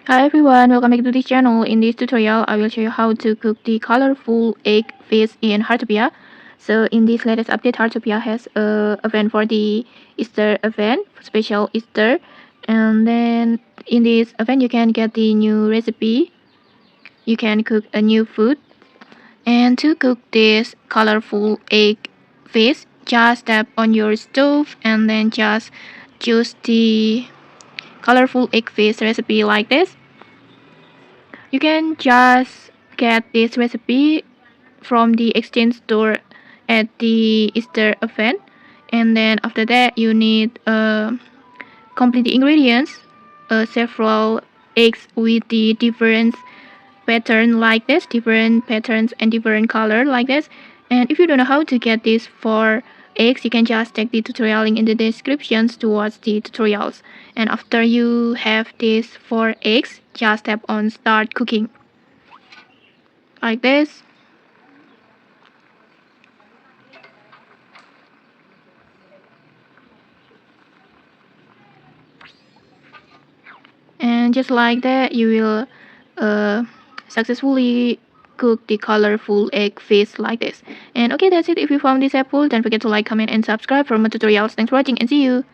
Hi everyone, welcome back to this channel. In this tutorial, I will show you how to cook the colorful egg fish in Heartopia. So in this latest update, Heartopia has a event for the Easter event, special Easter. And then in this event, you can get the new recipe. You can cook a new food. And to cook this colorful egg fish, just tap on your stove and then just choose the colorful egg fish recipe like this. You can just get this recipe from the exchange store at the Easter event, and then after that you need complete the ingredients, several eggs with the different pattern like this, different patterns and different color like this. And if you don't know how to get these 4 eggs, you can just check the tutorial link in the descriptions to watch the tutorials. And after you have these 4 eggs, just tap on start cooking like this. And just like that, you will successfully cook the colorful egg fish like this. And okay, that's it. If you found this helpful, don't forget to like, comment and subscribe for more tutorials. Thanks for watching and see you.